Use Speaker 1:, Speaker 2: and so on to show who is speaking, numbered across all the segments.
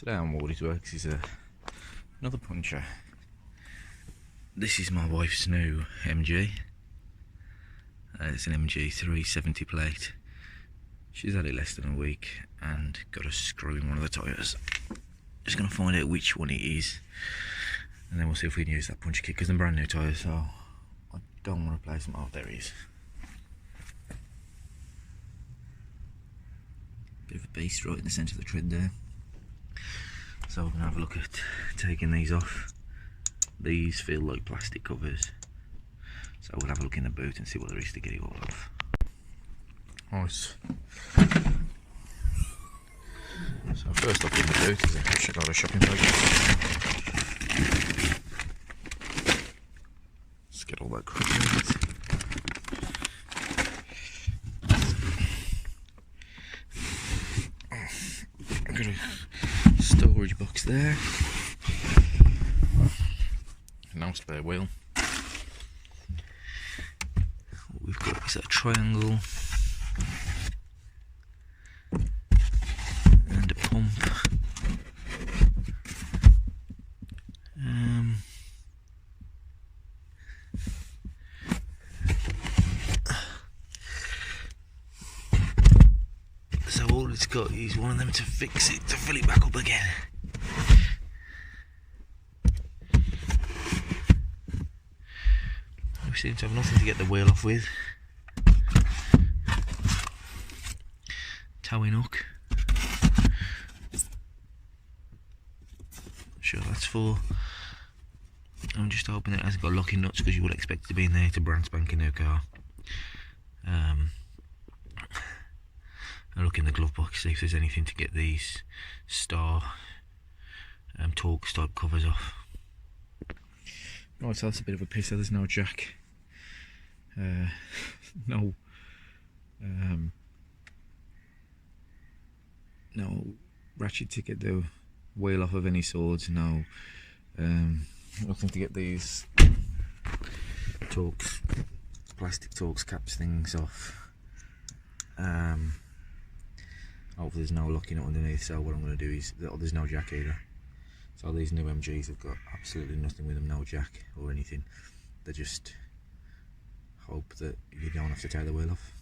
Speaker 1: Today on Wardy's Works is another puncture. This is my wife's new MG. It's an MG3 70 plate. She's had it less than a week and got a screw in one of the tyres. Just going to find out which one it is, and then we'll see if we can use that punch kit because they're brand new tyres, so I don't want to replace them. Oh, there he is. Bit of a beast right in the centre of the tread there. So we're going to have a look at taking these off. These feel like plastic covers, so we'll have a look in the boot and see what there is to get it all off. Nice. So first up in the boot is a lot of shopping bags. Let's get all that crap out. I've got a storage box there. No spare wheel. What we've got is a triangle and a pump. So all it's got is one of them to fix it, to fill it back up again. We seem to have nothing to get the wheel off with. Towing hook. Sure that's for. I'm just hoping that it hasn't got locking nuts, because you would expect it to be in there to brand spanking new car. I'll look in the glove box, see if there's anything to get these star Torx type covers off. Right, so that's a bit of a pisser. There's no jack. No ratchet to get the wheel off of any swords. No, nothing to get these Torx, plastic Torx caps things off. Hopefully there's no locking it underneath, so what I'm going to do is, there's no jack either. So these new MGs have got absolutely nothing with them, no jack or anything. They just hope that you don't have to tear the wheel off.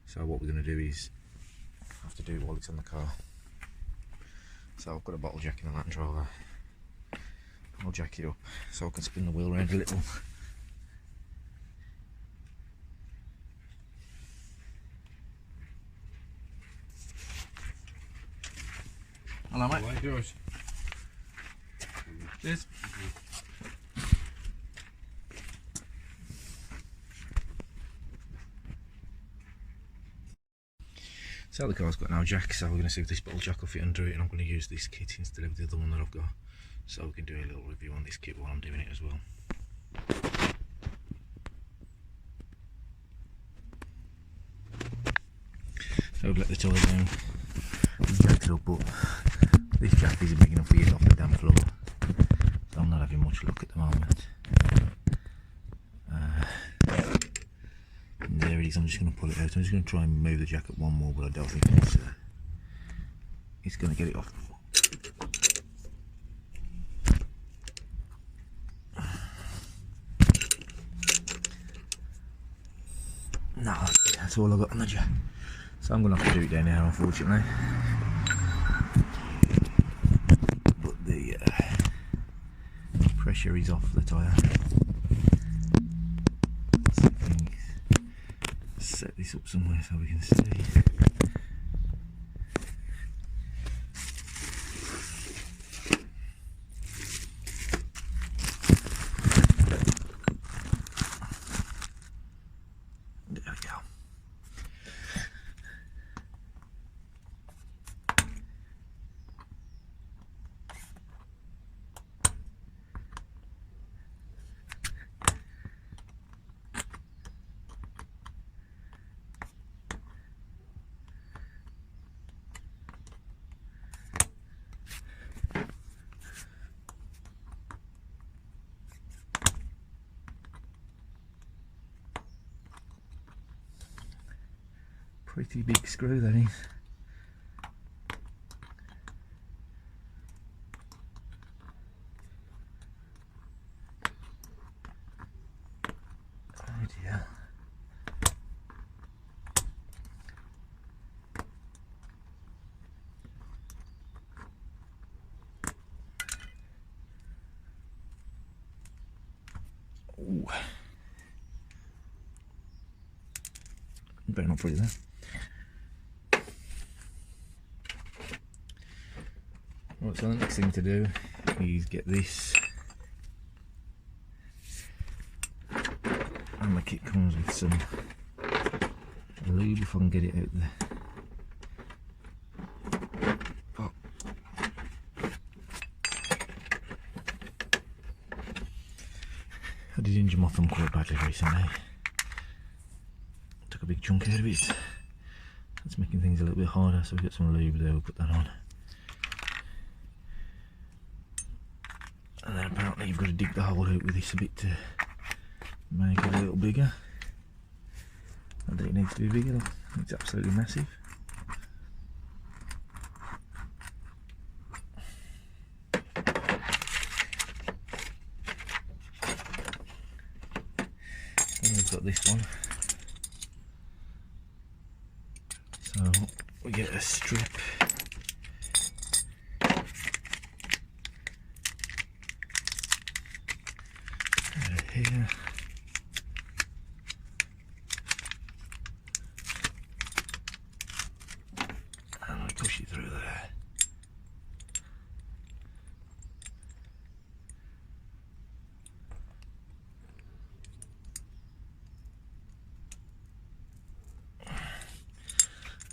Speaker 1: So what we're going to do is have to do it while it's on the car. So I've got a bottle jack in the Land Rover. I'll jack it up so I can spin the wheel around a little. Hello mate.
Speaker 2: Hello, George.
Speaker 1: Cheers. So the car's got no jack, so we're going to see if this bottle jack will fit under it, and I'm going to use this kit instead of the other one that I've got, so we can do a little review on this kit while I'm doing it as well. So I've let the tyre down and jacked it up, but this jack isn't big enough to get off the damn floor, so I'm not having much luck at the moment. And there it is. I'm just going to pull it out. I'm just going to try and move the jack up one more, but I don't think it's going to get it off. No, that's all I've got on the jack. So I'm going to have to do it down here, unfortunately. But the pressure is off the tyre. Set this up somewhere so we can see. There we go. Pretty big screw that is. Better not put it there. Right, so the next thing to do is get this, and the kit comes with some lube if I can get it out there. Oh. I did injure my thumb quite badly recently. Took a big chunk out of it. That's making things a little bit harder, so we've got some lube there, we'll put that on. And then apparently you've got to dig the hole out with this a bit to make it a little bigger. Not that it needs to be bigger, it's absolutely massive. And we've got this one. So we get a strip. Here. And I push it through there.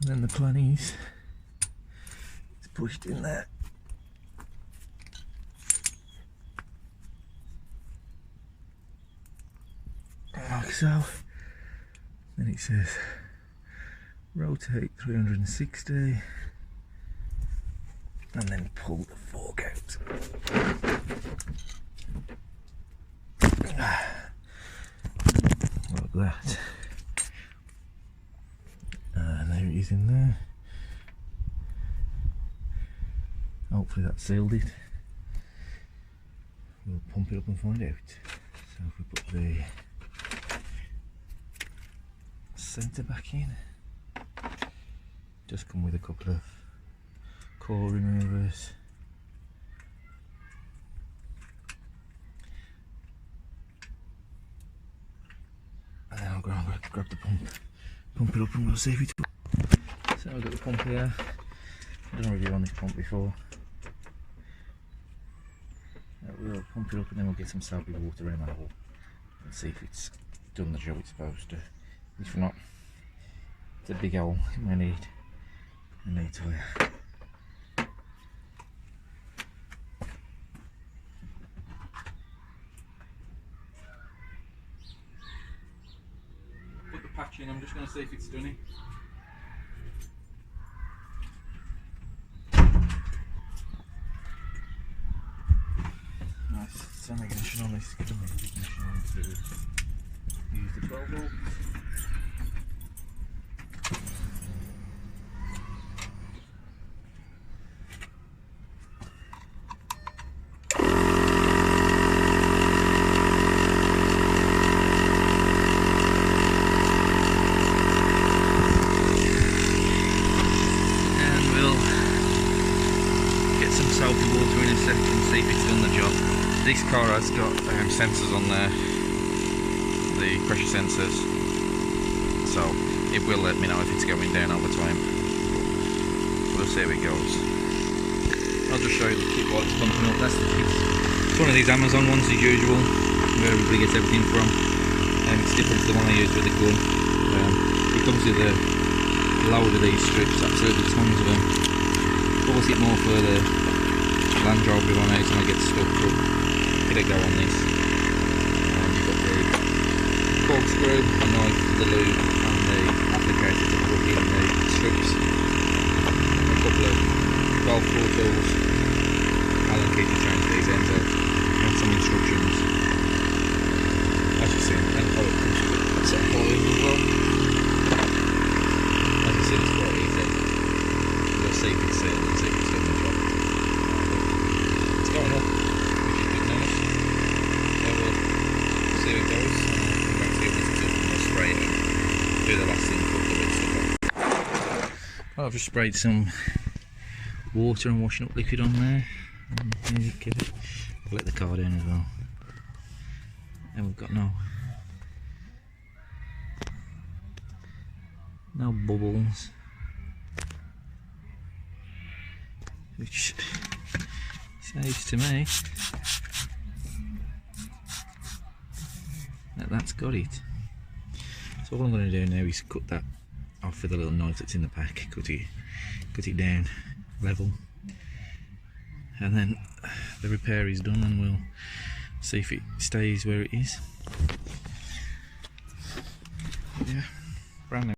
Speaker 1: And then the plan is it's pushed in there. Like so. Then it says rotate 360 and then pull the fork out. Like that. And there it is in there. Hopefully that sealed it. We'll pump it up and find out. So if we put the centre back in, just come with a couple of core removers. And then I'll go and grab the pump it up and we'll see if it works. So I've got the pump here. I've done a review on this pump before. We'll pump it up and then we'll get some soapy water in that hole and see if it's done the job it's supposed to. If not, it's a big hole, it may need to put the patch in. I'm just going to see if it's done it. Nice, sound ignition on this, get the ignition on to use the 12 volt. This car has got sensors on there, the pressure sensors, so it will let me know if it's going down over time. We'll see how it goes. I'll just show you the kit while it's pumping up. That's the kit. It's one of these Amazon ones as usual, where everybody gets everything from, and it's different to the one I use with the gun. It comes with a load of these strips, absolutely tons of them. Obviously more for the Land Rover we want out and I get stuck, but get a go on this. You've got the corkscrew, a knife, the lube and the applicator to put in the strips. A couple of 12 floor tools, Allen key to change these ends out, and some instructions. As you see, and oh, it comes with a set of pliers as well. As you see, it's quite easy. We'll see if it's sealed and see if it's doing the job. It's going up, which is good news. So we'll see how it goes. Come back to it with some spray and do the last thing, put the bit stuff on. I've just sprayed some water and washing up liquid on there. And there you get it. I'll let the car down as well. and we've got no bubbles, which says to me that that's got it. So all I'm going to do now is cut that off with a little knife that's in the pack, cut it down level, and then the repair is done and we'll see if it stays where it is. Yeah, brand new.